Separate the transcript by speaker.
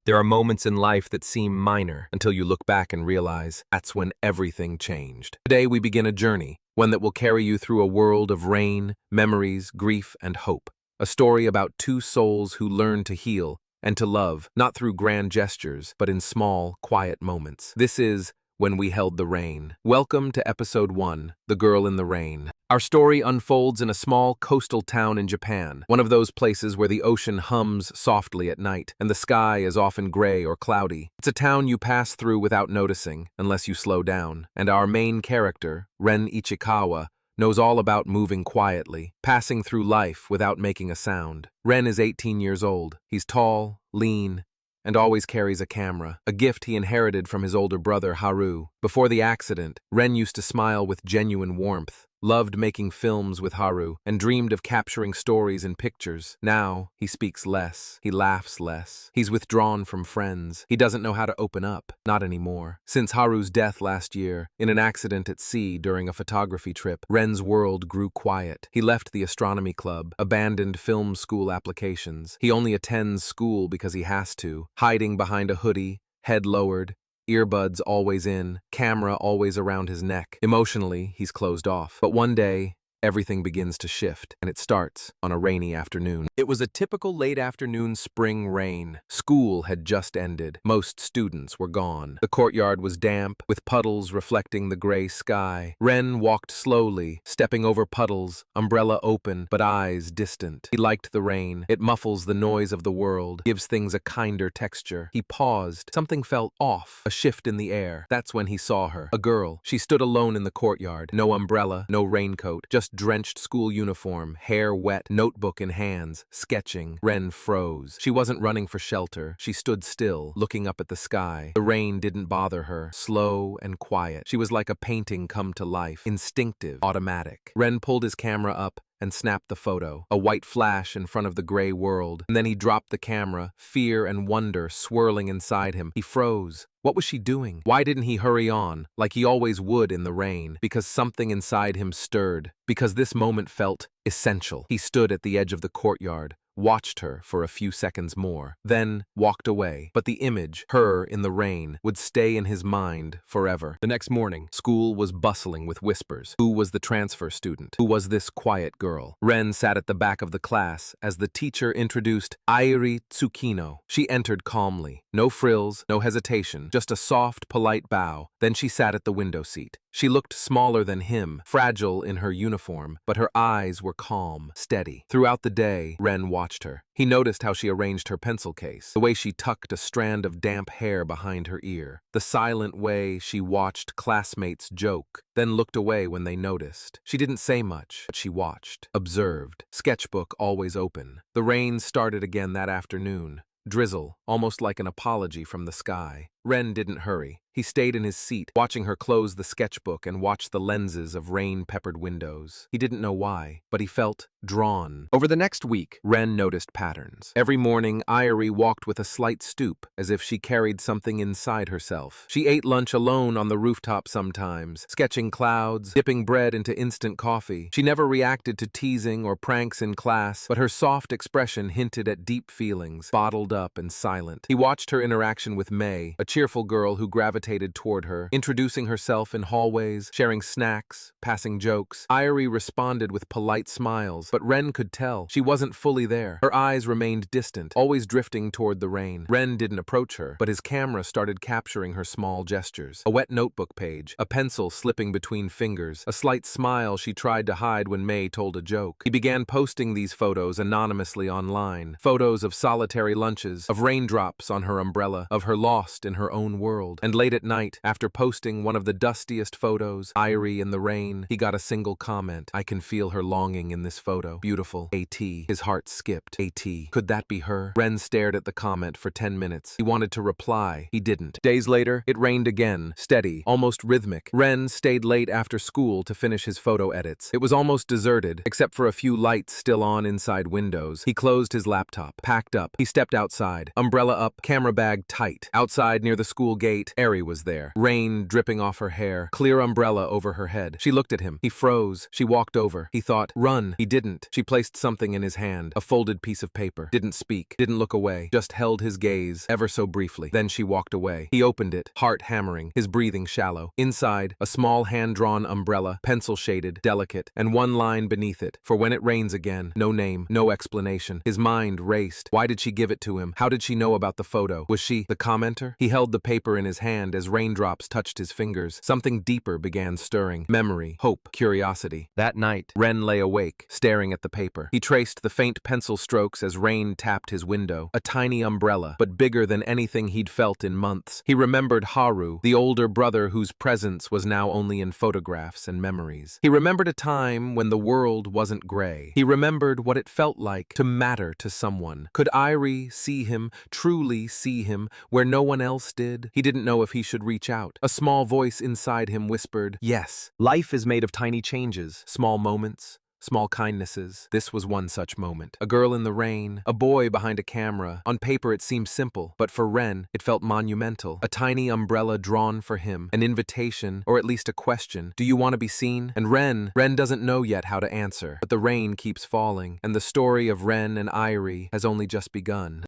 Speaker 1: There are moments in life that seem minor until you look back and realize that's when everything changed. Today we begin a journey, one that will carry you through a world of rain, memories, grief, and hope. A story about two souls who learn to heal and to love, not through grand gestures, but in small, quiet moments. This is When We Held the Rain. Welcome to Episode 1, The Girl in the Rain. Our story unfolds in a small coastal town in Japan, one of those places where the ocean hums softly at night, and the sky is often gray or cloudy. It's a town you pass through without noticing, unless you slow down. And our main character, Ren Ichikawa, knows all about moving quietly, passing through life without making a sound. Ren is 18 years old. He's tall, lean, and always carries a camera, a gift he inherited from his older brother Haru. Before the accident, Ren used to smile with genuine warmth, loved making films with Haru, and dreamed of capturing stories and pictures. Now, he speaks less, he laughs less, he's withdrawn from friends, he doesn't know how to open up, not anymore. Since Haru's death last year, in an accident at sea during a photography trip, Ren's world grew quiet. He left the astronomy club, abandoned film school applications. He only attends school because he has to, hiding behind a hoodie, head lowered, earbuds always in, camera always around his neck. Emotionally, he's closed off. But one day, everything begins to shift, and it starts on a rainy afternoon. It was a typical late afternoon spring rain. School had just ended. Most students were gone. The courtyard was damp, with puddles reflecting the gray sky. Ren walked slowly, stepping over puddles, umbrella open, but eyes distant. He liked the rain. It muffles the noise of the world, gives things a kinder texture. He paused. Something felt off, a shift in the air. That's when he saw her. A girl. She stood alone in the courtyard. No umbrella, no raincoat, just drenched school uniform, hair wet, notebook in hands, sketching. Ren froze. She wasn't running for shelter. She stood still, looking up at the sky. The rain didn't bother her. Slow and quiet. She was like a painting come to life. Instinctive, automatic. Ren pulled his camera up and snapped the photo, a white flash in front of the gray world. And then he dropped the camera, fear and wonder swirling inside him. He froze. What was she doing? Why didn't he hurry on, like he always would in the rain? Because something inside him stirred. Because this moment felt essential. He stood at the edge of the courtyard, watched her for a few seconds more, then walked away. But the image, her in the rain, would stay in his mind forever. The next morning, school was bustling with whispers. Who was the transfer student? Who was this quiet girl? Ren sat at the back of the class as the teacher introduced Airi Tsukino. She entered calmly. No frills, no hesitation, just a soft, polite bow. Then she sat at the window seat. She looked smaller than him, fragile in her uniform, but her eyes were calm, steady. Throughout the day, Ren watched her. He noticed how she arranged her pencil case, the way she tucked a strand of damp hair behind her ear, the silent way she watched classmates joke, then looked away when they noticed. She didn't say much, but she watched, observed, sketchbook always open. The rain started again that afternoon. Drizzle, almost like an apology from the sky. Ren didn't hurry. He stayed in his seat, watching her close the sketchbook and watch the lenses of rain-peppered windows. He didn't know why, but he felt drawn. Over the next week, Ren noticed patterns. Every morning, Airi walked with a slight stoop, as if she carried something inside herself. She ate lunch alone on the rooftop sometimes, sketching clouds, dipping bread into instant coffee. She never reacted to teasing or pranks in class, but her soft expression hinted at deep feelings, bottled up and silent. He watched her interaction with May, a cheerful girl who gravitated toward her, introducing herself in hallways, sharing snacks, passing jokes. Airi responded with polite smiles, but Ren could tell she wasn't fully there. Her eyes remained distant, always drifting toward the rain. Ren didn't approach her, but his camera started capturing her small gestures. A wet notebook page, a pencil slipping between fingers, a slight smile she tried to hide when May told a joke. He began posting these photos anonymously online. Photos of solitary lunches, of raindrops on her umbrella, of her lost in her own world. And late at night, after posting one of the dustiest photos, Airi in the rain, he got a single comment. I can feel her longing in this photo. Beautiful. A.T. His heart skipped. A.T. Could that be her? Ren stared at the comment for 10 minutes. He wanted to reply. He didn't. Days later, it rained again. Steady, almost rhythmic. Ren stayed late after school to finish his photo edits. It was almost deserted, except for a few lights still on inside windows. He closed his laptop, packed up. He stepped outside. Umbrella up, camera bag tight. Outside near the school gate, Airi Airi was there, rain dripping off her hair, clear umbrella over her head. She looked at him. He froze. She walked over. He thought, run. He didn't. She placed something in his hand, a folded piece of paper. Didn't speak. Didn't look away. Just held his gaze, ever so briefly. Then she walked away. He opened it, heart hammering, his breathing shallow. Inside, a small hand-drawn umbrella, pencil-shaded, delicate, and one line beneath it. For when it rains again, no name, no explanation. His mind raced. Why did she give it to him? How did she know about the photo? Was she the commenter? He held the paper in his hand as raindrops touched his fingers. Something deeper began stirring. Memory, hope, curiosity. That night, Ren lay awake, staring at the paper. He traced the faint pencil strokes as rain tapped his window. A tiny umbrella, but bigger than anything he'd felt in months. He remembered Haru, the older brother whose presence was now only in photographs and memories. He remembered a time when the world wasn't gray. He remembered what it felt like to matter to someone. Could Airi see him, truly see him, where no one else did? He didn't know if he should reach out. A small voice inside him whispered, yes, life is made of tiny changes, small moments, small kindnesses. This was one such moment. A girl in the rain, a boy behind a camera. On paper it seemed simple, but for Ren, it felt monumental. A tiny umbrella drawn for him, an invitation, or at least a question. Do you want to be seen? And Ren doesn't know yet how to answer. But the rain keeps falling, and the story of Ren and Airi has only just begun.